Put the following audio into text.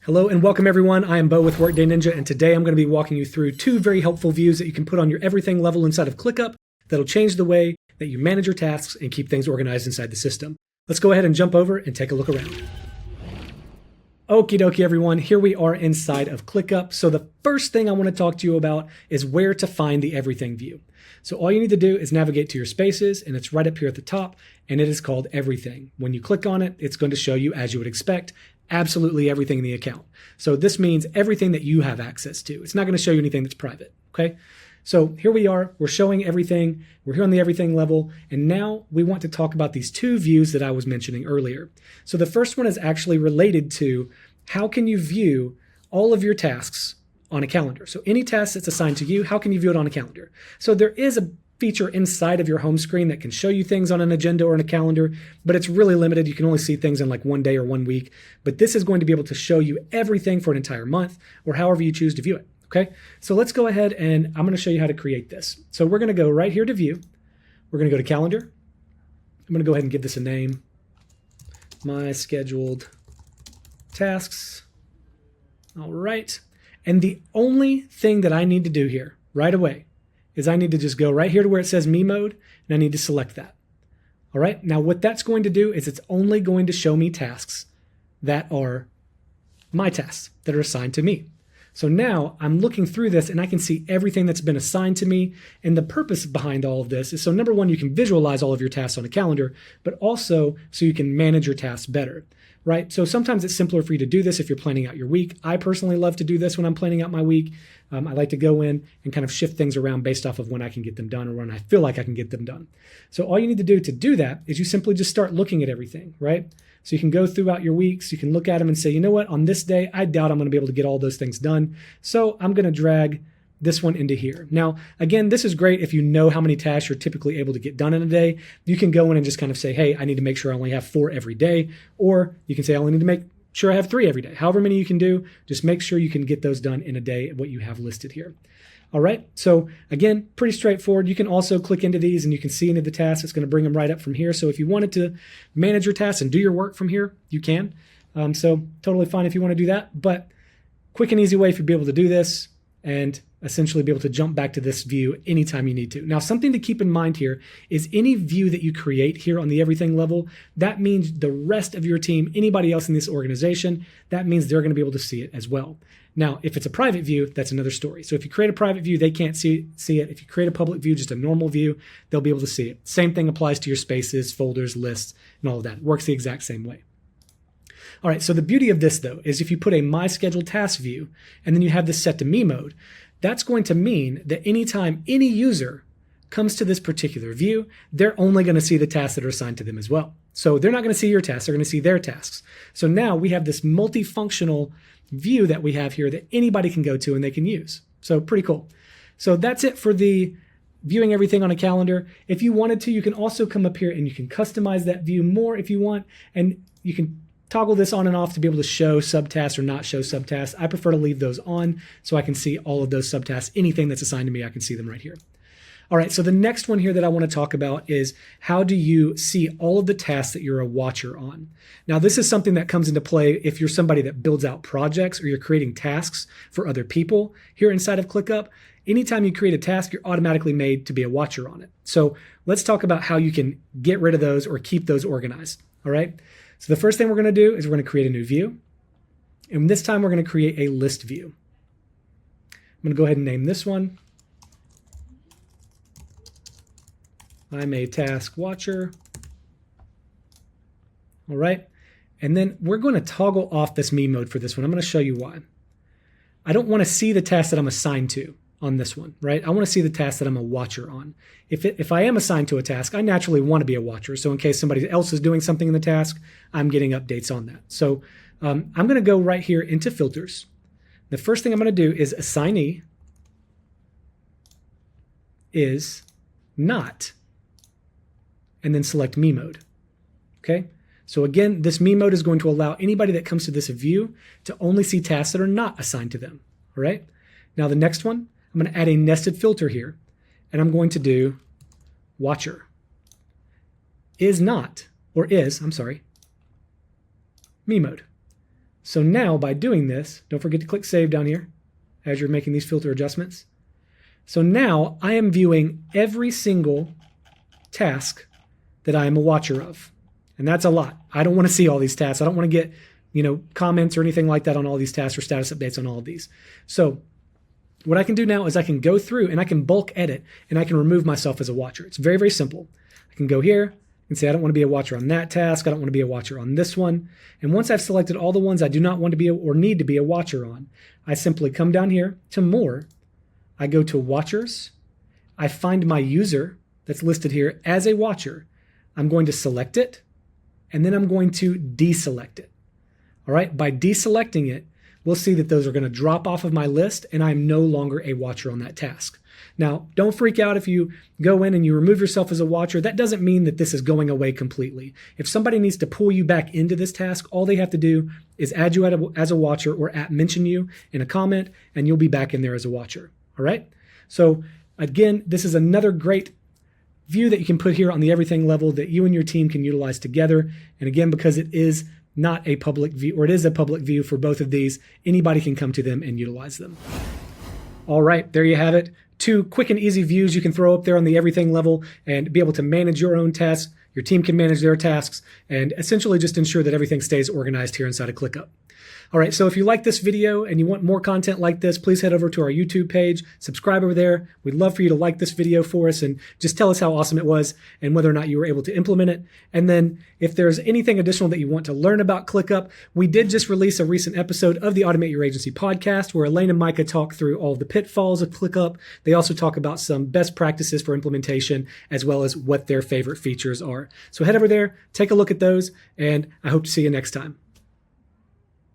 Hello and welcome everyone. I am Bo with Workday Ninja, and today I'm going to be walking you through two very helpful views that you can put on your everything level inside of ClickUp that'll change the way that you manage your tasks and keep things organized inside the system. Let's go ahead and jump over and take a look around. Okie dokie everyone, here we are inside of ClickUp. So the first thing I want to talk to you about is where to find the everything view. So all you need to do is navigate to your spaces, and it's right up here at the top, and it is called everything. When you click on it, it's going to show you, as you would expect, absolutely everything in the account. So this means everything that you have access to. It's not going to show you anything that's private, okay? So here we are, we're showing everything, we're here on the everything level, and now we want to talk about these two views that I was mentioning earlier. So the first one is actually related to how can you view all of your tasks on a calendar. So any task that's assigned to you, how can you view it on a calendar? So there is a feature inside of your home screen that can show you things on an agenda or in a calendar, but it's really limited. You can only see things in like 1 day or 1 week, but this is going to be able to show you everything for an entire month or however you choose to view it. Okay, so let's go ahead and I'm going to show you how to create this. So we're going to go right here to view. We're going to go to calendar. I'm going to go ahead and give this a name. My scheduled tasks. All right. And the only thing that I need to do here right away is I need to just go right here to where it says me mode, and I need to select that. All right. Now what that's going to do is it's only going to show me tasks that are my tasks that are assigned to me. So now I'm looking through this and I can see everything that's been assigned to me. And the purpose behind all of this is so number one, you can visualize all of your tasks on a calendar, but also so you can manage your tasks better, right? So sometimes it's simpler for you to do this if you're planning out your week. I personally love to do this when I'm planning out my week. I like to go in and kind of shift things around based off of when I can get them done or when I feel like I can get them done. So all you need to do that is you simply just start looking at everything, right? So you can go throughout your weeks, you can look at them and say, you know what, on this day, I doubt I'm going to be able to get all those things done. So I'm going to drag this one into here. Now, again, this is great if you know how many tasks you're typically able to get done in a day. You can go in and just kind of say, hey, I need to make sure I only have 4 every day. Or you can say, I only need to make sure I have 3 every day. However many you can do, just make sure you can get those done in a day, what you have listed here. All right, so again, pretty straightforward. You can also click into these and you can see into the tasks. It's going to bring them right up from here. So if you wanted to manage your tasks and do your work from here, you can. So totally fine if you want to do that, but quick and easy way for you to be able to do this and essentially be able to jump back to this view anytime you need to. Now, something to keep in mind here is any view that you create here on the everything level, that means the rest of your team, anybody else in this organization, that means they're going to be able to see it as well. Now, if it's a private view, that's another story. So if you create a private view, they can't see it. If you create a public view, just a normal view, they'll be able to see it. Same thing applies to your spaces, folders, lists, and all of that. It works the exact same way. All right, so the beauty of this, though, is if you put a My Scheduled Task view, and then you have this set to Me mode, that's going to mean that anytime any user comes to this particular view, they're only going to see the tasks that are assigned to them as well. So they're not going to see your tasks, they're going to see their tasks. So now we have this multifunctional view that we have here that anybody can go to and they can use. So pretty cool. So that's it for the viewing everything on a calendar. If you wanted to, you can also come up here and you can customize that view more if you want, and you can toggle this on and off to be able to show subtasks or not show subtasks. I prefer to leave those on so I can see all of those subtasks. Anything that's assigned to me, I can see them right here. All right, so the next one here that I want to talk about is how do you see all of the tasks that you're a watcher on? Now, this is something that comes into play if you're somebody that builds out projects or you're creating tasks for other people here inside of ClickUp. Anytime you create a task, you're automatically made to be a watcher on it. So let's talk about how you can get rid of those or keep those organized, all right? So the first thing we're going to do is we're going to create a new view. And this time we're going to create a list view. I'm going to go ahead and name this one. I'm a task watcher. All right. And then we're going to toggle off this me mode for this one. I'm going to show you why. I don't want to see the task that I'm assigned to on this one, right? I want to see the task that I'm a watcher on. If I am assigned to a task, I naturally want to be a watcher. So in case somebody else is doing something in the task, I'm getting updates on that. So I'm going to go right here into filters. The first thing I'm going to do is assignee is not, and then select me mode. Okay. So again, this me mode is going to allow anybody that comes to this view to only see tasks that are not assigned to them. All right. Now the next one, I'm going to add a nested filter here, and I'm going to do watcher is not, or is, I'm sorry, me mode. So now by doing this, don't forget to click save down here as you're making these filter adjustments. So now I am viewing every single task that I am a watcher of. And that's a lot. I don't want to see all these tasks. I don't want to get, comments or anything like that on all these tasks or status updates on all of these. So what I can do now is I can go through and I can bulk edit and I can remove myself as a watcher. It's very, very simple. I can go here and say I don't want to be a watcher on that task. I don't want to be a watcher on this one. And once I've selected all the ones I do not want to be or need to be a watcher on, I simply come down here to More. I go to Watchers. I find my user that's listed here as a watcher. I'm going to select it, and then I'm going to deselect it. All right, by deselecting it, we'll see that those are going to drop off of my list, and I'm no longer a watcher on that task. Now, don't freak out if you go in and you remove yourself as a watcher. That doesn't mean that this is going away completely. If somebody needs to pull you back into this task, all they have to do is add you as a watcher or mention you in a comment, and you'll be back in there as a watcher. All right? So again, this is another great view that you can put here on the everything level that you and your team can utilize together. And again, because it is not a public view, or it is a public view for both of these, anybody can come to them and utilize them. All right, there you have it. 2 quick and easy views you can throw up there on the everything level and be able to manage your own tasks. Your team can manage their tasks and essentially just ensure that everything stays organized here inside of ClickUp. All right, so if you like this video and you want more content like this, please head over to our YouTube page, subscribe over there. We'd love for you to like this video for us and just tell us how awesome it was and whether or not you were able to implement it. And then if there's anything additional that you want to learn about ClickUp, we did just release a recent episode of the Automate Your Agency podcast where Alane and Micah talk through all of the pitfalls of ClickUp. They also talk about some best practices for implementation as well as what their favorite features are. So head over there, take a look at those, and I hope to see you next time.